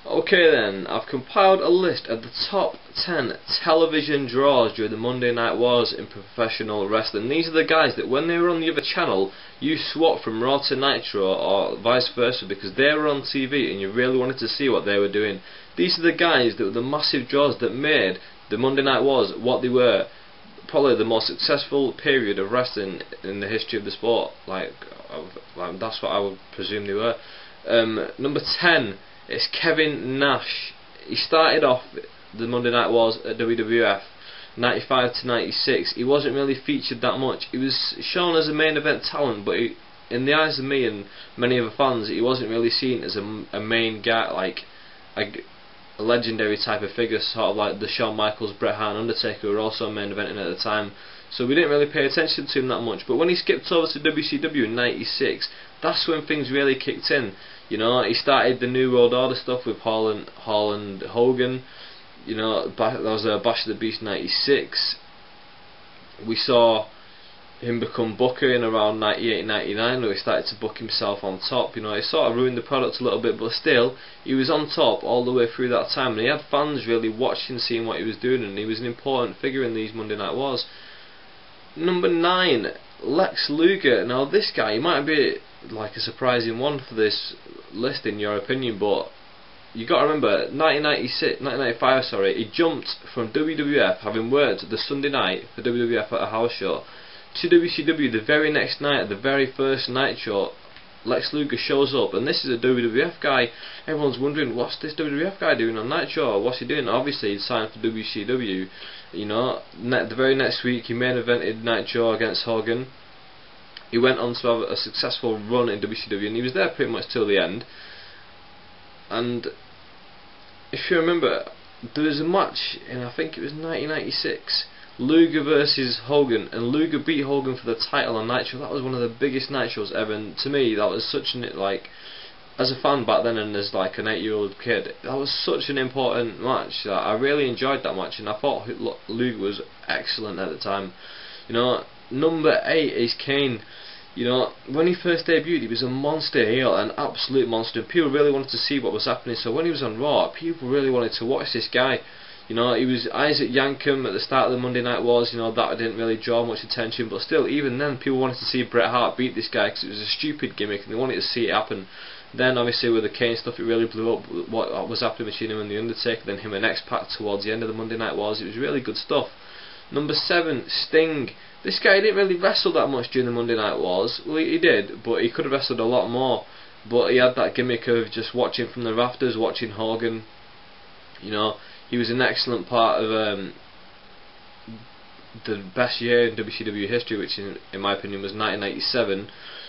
Okay then, I've compiled a list of the top 10 television draws during the Monday Night Wars in professional wrestling. These are the guys that when they were on the other channel, you swapped from Raw to Nitro or vice versa because they were on TV and you really wanted to see what they were doing. These are the guys that were the massive draws that made the Monday Night Wars what they were. Probably the most successful period of wrestling in the history of the sport. That's what I would presume they were. Number 10. It's Kevin Nash. He started off the Monday Night Wars at WWF 95 to 96. He wasn't really featured that much. He was shown as a main event talent, but in the eyes of me and many other fans, he wasn't really seen as a main guy, like a legendary type of figure, sort of like the Shawn Michaels, Bret Hart and Undertaker were also main eventing at the time. So we didn't really pay attention to him that much. But when he skipped over to WCW in 96, that's when things really kicked in. You know, he started the New World Order stuff with Hall and Hogan. You know, there was a Bash of the Beast 96. We saw him become Booker in around 98-99, where he started to book himself on top. You know, he sort of ruined the product a little bit, but still, he was on top all the way through that time, and he had fans really watching, seeing what he was doing, and he was an important figure in these Monday Night Wars. Number 9, Lex Luger. Now this guy, he might be like a surprising one for this list in your opinion, but you got to remember 1995, he jumped from WWF, having worked the Sunday night for WWF at a house show, to WCW the very next night, the very first Nitro. Lex Luger shows up, and this is a WWF guy. Everyone's wondering, what's this WWF guy doing on Nitro? What's he doing? Obviously, he's signed for WCW. You know, the very next week, he main evented Nitro against Hogan. He went on to have a successful run in WCW, and he was there pretty much till the end. And if you remember, there was a match in, I think it was 1996. Luger versus Hogan, and Luger beat Hogan for the title on Nitro. That was one of the biggest Nitros ever, and to me that was such an, as a fan back then and as like an 8-year-old kid, that was such an important match. I really enjoyed that match, and I thought Luger was excellent at the time. You know, number 8 is Kane. You know, when he first debuted, he was a monster heel, an absolute monster, and people really wanted to see what was happening. So when he was on Raw, people really wanted to watch this guy. You know, he was Isaac Yankem at the start of the Monday Night Wars. You know, that didn't really draw much attention, but still, even then, people wanted to see Bret Hart beat this guy because it was a stupid gimmick, and they wanted to see it happen. Then, obviously, with the Kane stuff, it really blew up. What was happening between him and the Undertaker, then him and X-Pac towards the end of the Monday Night Wars. It was really good stuff. Number 7, Sting. This guy didn't really wrestle that much during the Monday Night Wars. Well, he did, but he could have wrestled a lot more. But he had that gimmick of just watching from the rafters, watching Hogan. You know, he was an excellent part of the best year in WCW history, which in my opinion was 1997,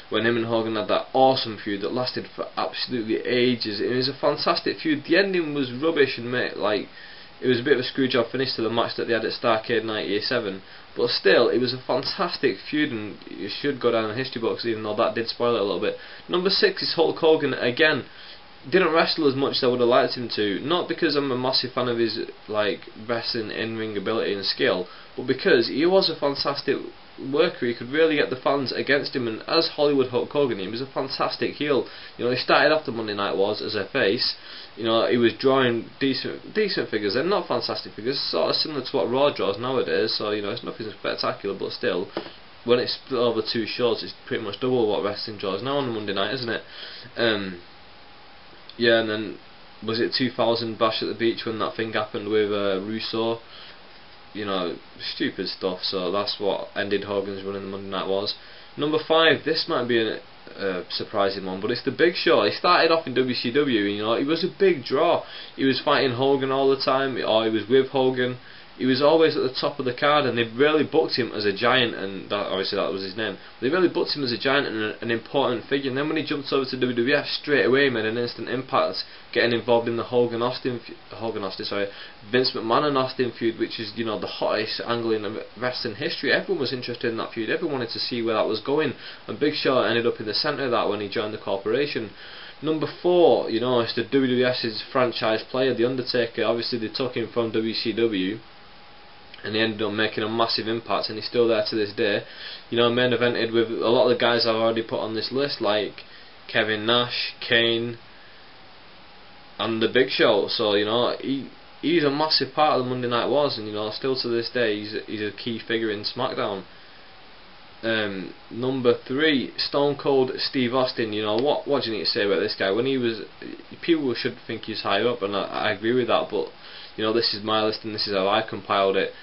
when him and Hogan had that awesome feud that lasted for absolutely ages. It was a fantastic feud. The ending was rubbish, and it was a bit of a screwjob finish to the match that they had at Starrcade 97, but still, it was a fantastic feud, and it should go down in the history books, even though that did spoil it a little bit. Number 6 is Hulk Hogan. Again, didn't wrestle as much as I would have liked him to, not because I'm a massive fan of his wrestling in-ring ability and skill, but because he was a fantastic worker. He could really get the fans against him, and as Hollywood Hulk Hogan, he was a fantastic heel. You know, he started off the Monday Night Wars as a face. You know, he was drawing decent figures, and not fantastic figures, sort of similar to what Raw draws nowadays. So you know, it's nothing spectacular, but still, when it's split over 2 shows, it's pretty much double what wrestling draws now on the Monday night, isn't it? Yeah, and then was it 2000 Bash at the Beach when that thing happened with Russo? You know, stupid stuff. So that's what ended Hogan's run in the Monday Night Wars. Number 5, this might be a surprising one, but it's the Big Show. He started off in WCW. You know, he was a big draw. He was fighting Hogan all the time, or he was with Hogan. He was always at the top of the card, and they really booked him as a giant, and obviously that was his name. They really booked him as a giant and an important figure. And then when he jumped over to WWF, straight away he made an instant impact, getting involved in the Vince McMahon and Austin feud, which is, you know, the hottest angle in wrestling history. Everyone was interested in that feud. Everyone wanted to see where that was going, and Big Show ended up in the centre of that when he joined the corporation. Number 4, you know, it's the WWF's franchise player, The Undertaker. Obviously, they took him from WCW. And he ended up making a massive impact, and he's still there to this day. You know, main evented with a lot of the guys I've already put on this list, like Kevin Nash, Kane, and the Big Show. So he's a massive part of the Monday Night Wars, and still to this day he's a key figure in SmackDown. Number 3, Stone Cold Steve Austin. What do you need to say about this guy? When he was, people should think he's higher up, and I agree with that, but this is my list and this is how I compiled it.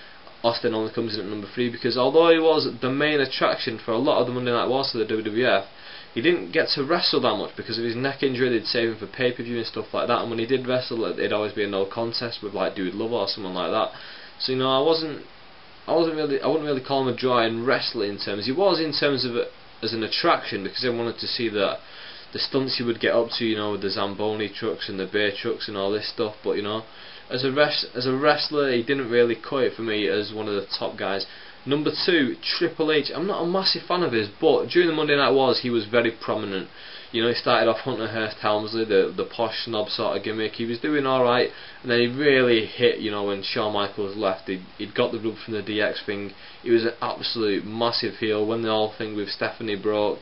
Austin only comes in at number 3 because although he was the main attraction for a lot of the Monday Night Wars to the WWF, he didn't get to wrestle that much because of his neck injury. They'd save him for pay-per-view and stuff like that, and when he did wrestle, it'd always be a no contest with like Dude Love or someone like that. So I wouldn't really call him a draw in wrestling terms. He was in terms of as an attraction because everyone wanted to see the stunts he would get up to, with the Zamboni trucks and the Bay trucks and all this stuff. But as a wrestler, he didn't really cut it for me as one of the top guys. Number 2, Triple H. I'm not a massive fan of his, but during the Monday Night Wars, he was very prominent. He started off Hunter Hearst Helmsley, the posh snob sort of gimmick. He was doing alright, and then he really hit, when Shawn Michaels left. He'd got the rub from the DX thing. He was an absolute massive heel. When the whole thing with Stephanie broke,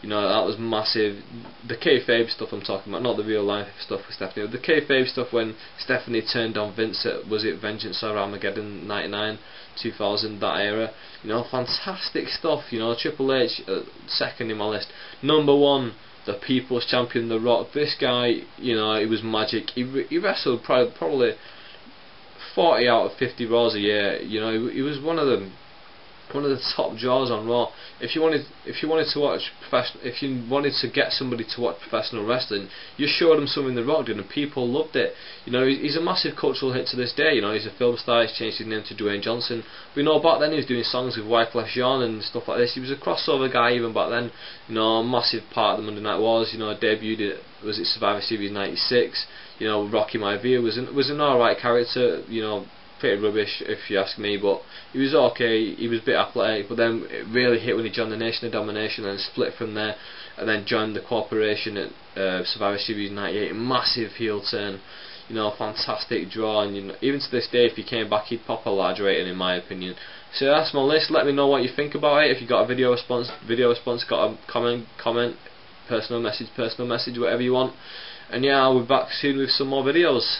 that was massive. The kayfabe stuff I'm talking about, not the real life stuff with Stephanie. The kayfabe stuff when Stephanie turned on Vince at, was it Vengeance or Armageddon, 99, 2000, that era. Fantastic stuff. Triple H, second in my list. Number 1, the People's Champion, The Rock. This guy, he was magic. He wrestled probably 40 out of 50 Raws a year. He was one of the top draws on Raw. If you wanted to get somebody to watch professional wrestling, you showed them something The Rock did, and people loved it. He's a massive cultural hit to this day. He's a film star. He's changed his name to Dwayne Johnson. We know back then he was doing songs with Wyclef Jean and stuff like this. He was a crossover guy even back then. A massive part of the Monday Night Wars. Debuted at, was it Survivor Series '96? Rocky Maivia was an alright character. Pretty rubbish if you ask me, but he was okay. He was a bit athletic, but then it really hit when he joined the Nation of Domination and split from there, and then joined the Corporation at Survivor Series '98. Massive heel turn, fantastic draw, and even to this day, if he came back, he'd pop a large rating in my opinion. So that's my list. Let me know what you think about it. If you got a video response, got a comment, personal message, whatever you want. And yeah, I'll be back soon with some more videos.